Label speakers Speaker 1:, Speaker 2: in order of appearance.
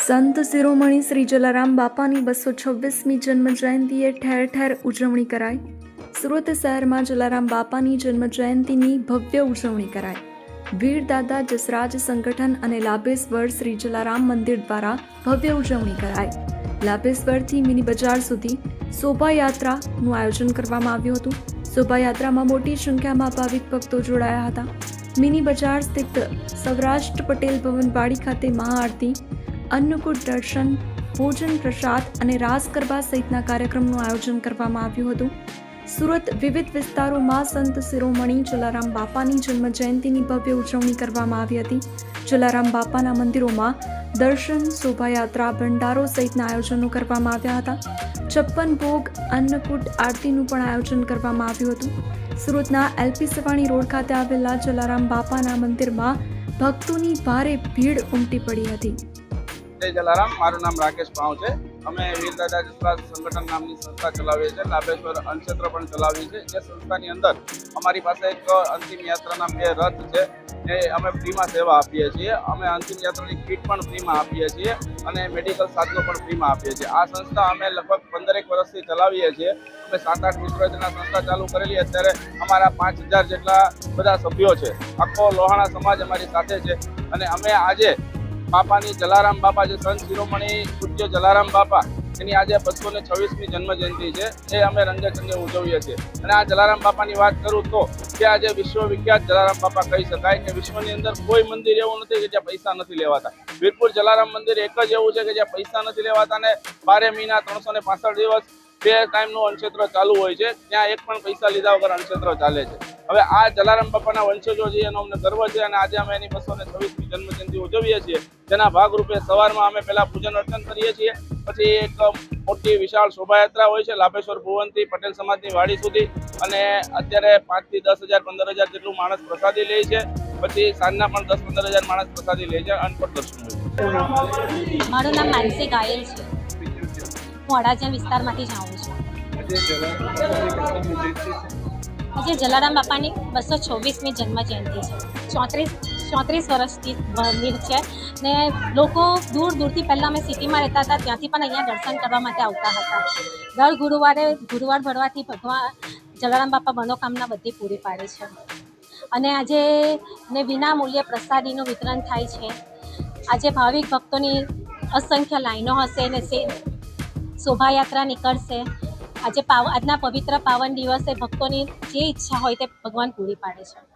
Speaker 1: સંત શિરોમણી શ્રી જલારામ બાપાની 226મી જન્મ જયંતિએ ઠેર ઠેર ઉજવણી કરાઈ। સુરત શહેરમાં જલારામ બાપાની જન્મ જયંતિની ભવ્ય ઉજવણી કરાઈ। વીર દાદા જસરાજ સંગઠન અને લાભેશ્વર શ્રી જલારામ મંદિર દ્વારા ભવ્ય ઉજવણી કરાઈ। લાભેશ્વરથી મિની બજાર સુધી શોભાયાત્રાનું આયોજન કરવામાં આવ્યું હતું। શોભાયાત્રામાં મોટી સંખ્યામાં ભાવિક ભક્તો જોડાયા હતા। મિની બજાર સ્થિત સૌરાષ્ટ્ર પટેલ ભવન વાડી ખાતે મહાઆરતી, અન્નકૂટ દર્શન, ભોજન પ્રસાદ અને રાસ ગરબા સહિતના કાર્યક્રમનું આયોજન કરવામાં આવ્યું હતું। સુરત વિવિધ વિસ્તારોમાં સંત શિરોમણી જલારામ બાપાની જન્મ જયંતિની ભવ્ય ઉજવણી કરવામાં આવી હતી। જલારામ બાપાના મંદિરોમાં દર્શન, શોભાયાત્રા, ભંડારો સહિતના આયોજનો કરવામાં આવ્યા હતા। 56 ભોગ, અન્નકૂટ આરતીનું પણ આયોજન કરવામાં આવ્યું હતું। સુરતના એલપી સવાણી રોડ ખાતે આવેલા જલારામ બાપાના મંદિરમાં ભક્તોની ભારે ભીડ ઉમટી પડી હતી।
Speaker 2: જય જલારામ, મારું નામ રાકેશ પાઉ છે। અમે વીર દાદા જસરાજ સંગઠન નામની સંસ્થા ચલાવીએ છીએ। લાભેશ્વર અન્નક્ષેત્ર પણ ચલાવીએ છીએ। જે સંસ્થાની અંદર અમારી પાસે એક અંતિમ યાત્રાના 2 રથ છે, એ અમે ફ્રીમાં સેવા આપીએ છીએ। અમે અંતિમ યાત્રાની કીટ પણ ફ્રીમાં આપીએ છીએ અને મેડિકલ સાધનો પણ ફ્રીમાં આપીએ છીએ। આ સંસ્થા અમે લગભગ 15 વર્ષથી ચલાવીએ છીએ। અમે 7-8 મિત્રો જેના સંસ્થા ચાલુ કરેલી, અત્યારે અમારા 5000 જેટલા બધા સભ્યો છે। આખો લોહાણા સમાજ અમારી સાથે છે અને અમે આજે બાપાની જલારામ બાપા, જે સંત શિરોમણી પૂજ્ય જલારામ બાપા, એની આજે 226મી જન્મ જયંતિ છે, એ અમે રંગે ચંગે ઉજવીએ છીએ। અને આ જલારામ બાપાની વાત કરું તો કે આજે વિશ્વવિખ્યાત જલારામ બાપા કહી શકાય કે વિશ્વની અંદર કોઈ મંદિર એવું નથી કે જ્યાં પૈસા નથી લેવાતા। વીરપુર જલારામ મંદિર એક જ એવું છે કે જ્યાં પૈસા નથી લેવાતા ને 12 મહિના 365 દિવસ 2 ટાઈમનું અન્નક્ષેત્ર ચાલુ હોય છે। ત્યાં એક પણ પૈસા લીધા વગર અન્નક્ષેત્ર ચાલે છે। હવે આ જલારામ બાપાના વંશજો છે, એનો અમને ગર્વ છે અને આજે અમે એની 226મી જન્મ જયંતિ ઉજવીએ છીએ। જેના ભાગરૂપે સવારમાં અમે પહેલા પૂજન અર્ચન કરીએ છીએ, પછી એક મોટી વિશાળ શોભાયાત્રા હોય છે લાભેશ્વર ભુવનથી પટેલ સમાજની વાડી સુધી, અને અત્યારે 5 થી 10,000 15,000 જેટલું માણસ પ્રસાદી લે છે। પછી સાંજના પણ 10-15,000 માણસ પ્રસાદી લે છે। અન્નકૂટ દર્શન હોય છે।
Speaker 3: મારું નામ માનસી ગાયલ છે। હું અડાજણ વિસ્તારમાંથી જ આવું છું। આજે જલારામ બાપાની 226મી જન્મ જયંતિ છે। 34 વર્ષથી મંદિર છે ને લોકો દૂર દૂરથી, પહેલાં અમે સિટીમાં રહેતા હતા ત્યાંથી પણ અહીંયા દર્શન કરવા માટે આવતા હતા। દર ગુરુવાર ભરવાથી ભગવાન જલારામ બાપા મનોકામના બધી પૂરી પાડે છે। અને આજે ને વિના મૂલ્યે પ્રસાદીનું વિતરણ થાય છે। આજે ભાવિક ભક્તોની અસંખ્ય લાઈનો હશે ને શોભાયાત્રા નીકળશે। આજના પવિત્ર પાવન દિવસે ભક્તોની જે ઈચ્છા હોય તે ભગવાન પૂરી પાડે છે।